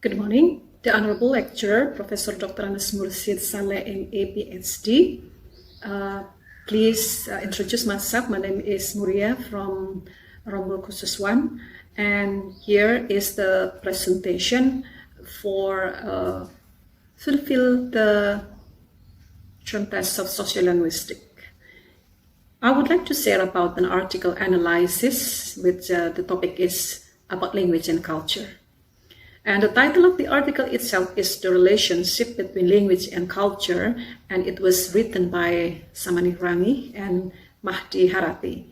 Good morning. The Honorable Lecturer, Professor Dr. Anas Mursid Saleh, MA PhD. Please introduce myself. My name is MURIYAH from Rombol Khusus 1. And here is the presentation for fulfill the term test of sociolinguistic. I would like to share about an article analysis, which the topic is about language and culture. And the title of the article itself is The Relationship Between Language and Culture, and it was written by Samani Rangi and Mahdi Harati.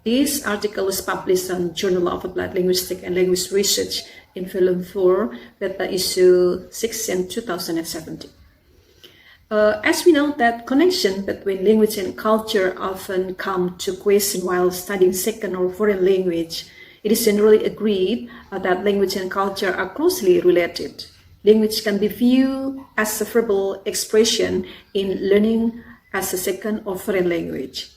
This article was published on Journal of Applied Linguistics and Language Research in Volume 4, Beta Issue 6 in 2017. As we know that connection between language and culture often come to question while studying second or foreign language, it is generally agreed that language and culture are closely related. Language can be viewed as a verbal expression in learning as a second or foreign language.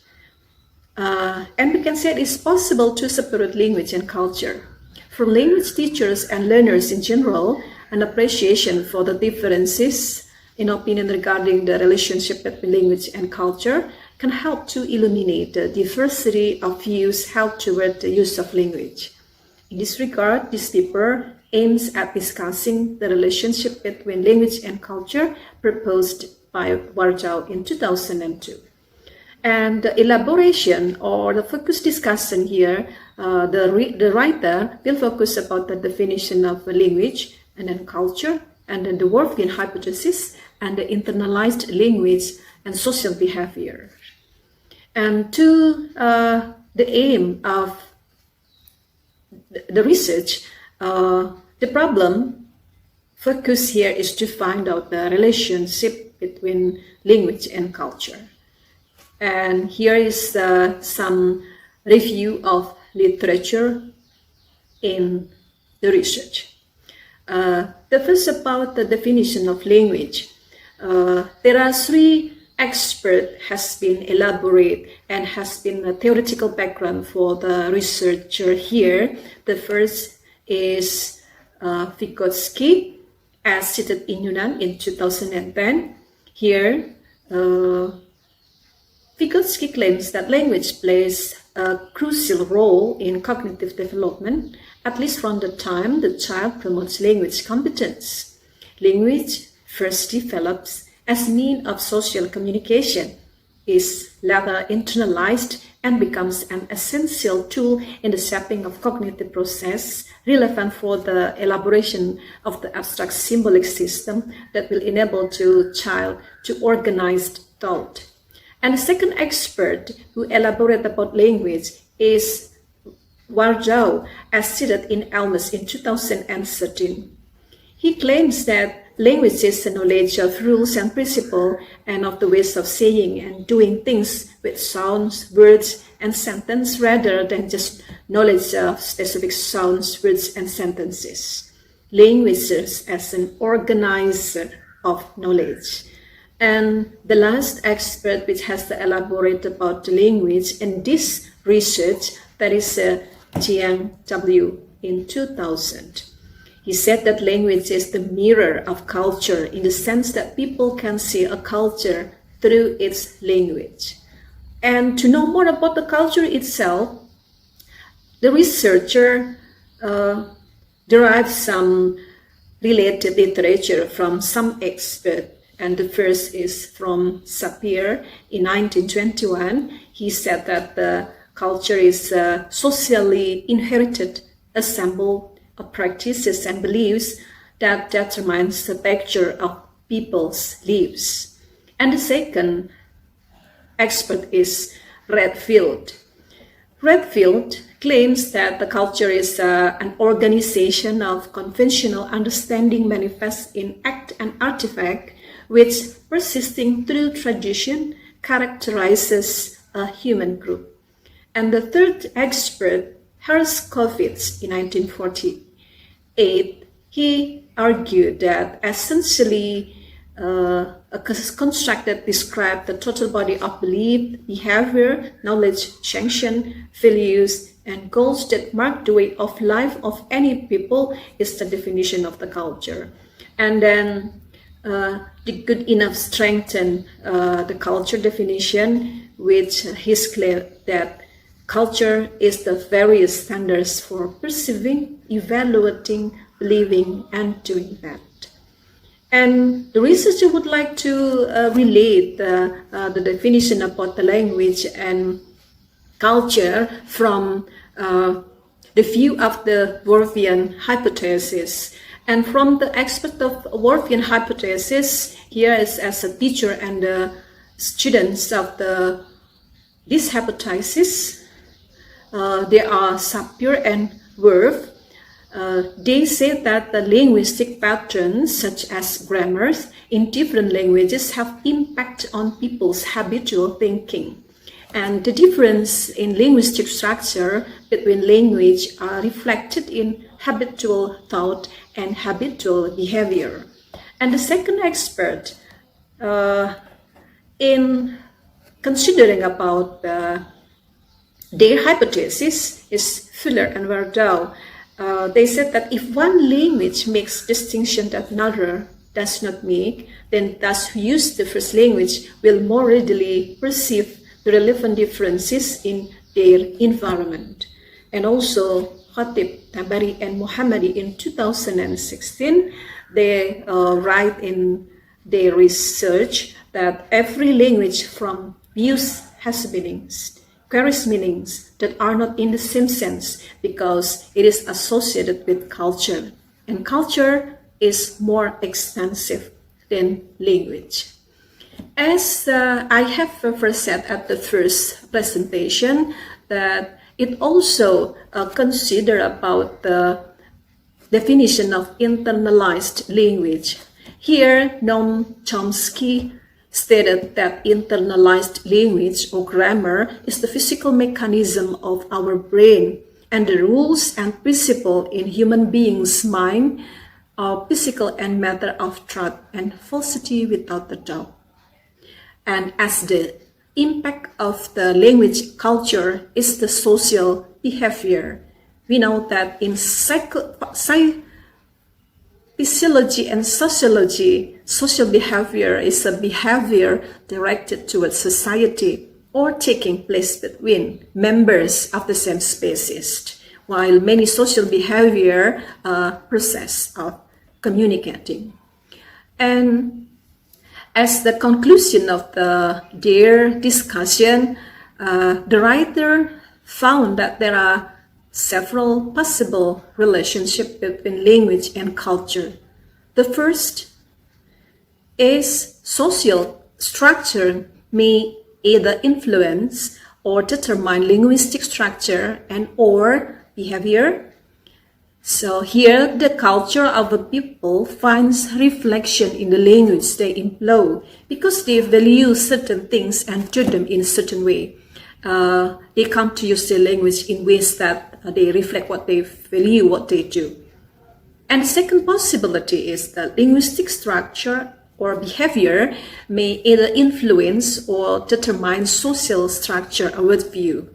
And we can say it is possible to separate language and culture. From language teachers and learners in general, an appreciation for the differences in opinion regarding the relationship between language and culture can help to illuminate the diversity of views held toward the use of language. In this regard, this paper aims at discussing the relationship between language and culture proposed by Warjau in 2002. And the elaboration or the focus discussion here, the writer will focus about the definition of language and then culture, and then the Worfkin hypothesis and the internalized language and social behavior. And to the aim of the research, the problem focus here is to find out the relationship between language and culture. And here is some review of literature in the research. The first about the definition of language. There are three experts has been elaborate and has been a theoretical background for the researcher here. The first is Vygotsky, as cited in Yunnan in 2010. Here, Vygotsky claims that language plays a crucial role in cognitive development, at least from the time the child promotes language competence. Language first develops as means of social communication, is later internalized and becomes an essential tool in the shaping of cognitive process relevant for the elaboration of the abstract symbolic system that will enable the child to organize thought. And the second expert who elaborated about language is Warjau, as cited in Elmas in 2013. He claims that language is the knowledge of rules and principles and of the ways of saying and doing things with sounds, words, and sentences rather than just knowledge of specific sounds, words, and sentences. Language as an organizer of knowledge. And the last expert which has to elaborate about the language in this research, that is Jiang W. in 2000. He said that language is the mirror of culture in the sense that people can see a culture through its language. And to know more about the culture itself, the researcher derived some related literature from some experts. And the first is from Sapir in 1921. He said that the culture is a socially inherited assembled of practices and beliefs that determines the texture of people's lives. And the second expert is Redfield. Redfield claims that the culture is an organization of conventional understanding manifest in act and artifact, which, persisting through tradition, characterizes a human group. And the third expert, Herskovits, in 1948, he argued that essentially a construct that described the total body of belief, behavior, knowledge, sanction, values, and goals that mark the way of life of any people is the definition of the culture. And then the good enough strengthen the culture definition, which is clear that culture is the various standards for perceiving, evaluating, believing, and doing that. And the researcher would like to relate the definition about the language and culture from the view of the Worthian hypothesis. And from the aspect of Worthian hypothesis, here is as a teacher and the students of this hypothesis, they are Sapir and Worth. They say that the linguistic patterns, such as grammars in different languages, have impact on people's habitual thinking. And the difference in linguistic structure between language are reflected in habitual thought and habitual behavior. And the second expert, in considering about their hypothesis, is Fuller and Wardau. They said that if one language makes distinction that another does not make, then those who use the first language will more readily perceive the relevant differences in their environment. And also, Khatib, Tabari, and Muhammadi in 2016, they write in their research that every language from use has meanings, carries meanings that are not in the same sense because it is associated with culture. And culture is more extensive than language. As I have first said at the first presentation, that it also consider about the definition of internalized language. Here, Noam Chomsky stated that internalized language or grammar is the physical mechanism of our brain, and the rules and principles in human beings' mind are physical and matter of truth and falsity without a doubt. And as the impact of the language culture is the social behavior, we know that in physiology and sociology, social behavior is a behavior directed towards society or taking place between members of the same species, while many social behavior process of communicating. And as the conclusion of their discussion, the writer found that there are several possible relationships between language and culture. The first is social structure may either influence or determine linguistic structure and or behavior. So here the culture of a people finds reflection in the language they employ because they value certain things and do them in a certain way. They come to use their language in ways that they reflect what they value, what they do. And the second possibility is that linguistic structure or behavior may either influence or determine social structure or worldview.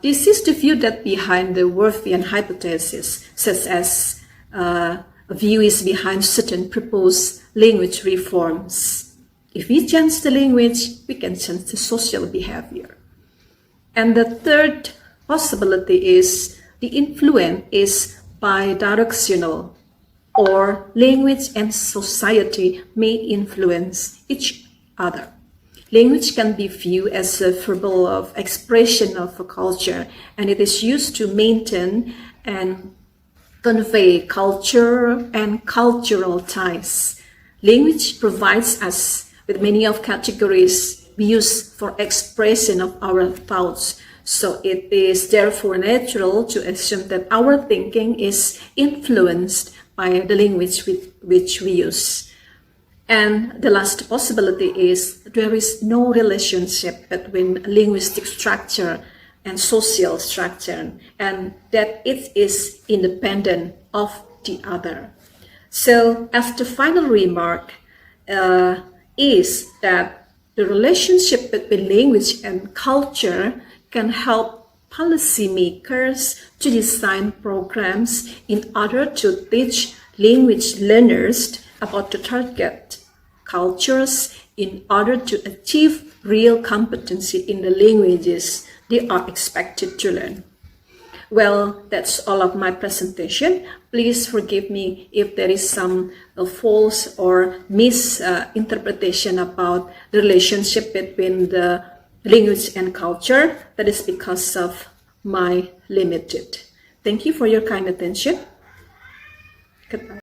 This is the view that behind the Worthian hypothesis, such as a view is behind certain proposed language reforms. If we change the language, we can change the social behavior. And the third possibility is the influence is bidirectional, or language and society may influence each other. Language can be viewed as a verbal of expression of a culture, and it is used to maintain and convey culture and cultural ties. Language provides us with many of categories we use for expression of our thoughts. So it is therefore natural to assume that our thinking is influenced by the language which we use. And the last possibility is there is no relationship between linguistic structure and social structure, and that it is independent of the other. So as the final remark is that the relationship between language and culture can help policymakers to design programs in order to teach language learners about the target cultures in order to achieve real competency in the languages they are expected to learn. Well, that's all of my presentation. Please forgive me if there is some false or misinterpretation about the relationship between the language and culture. That is because of my limited. Thank you for your kind attention. Goodbye.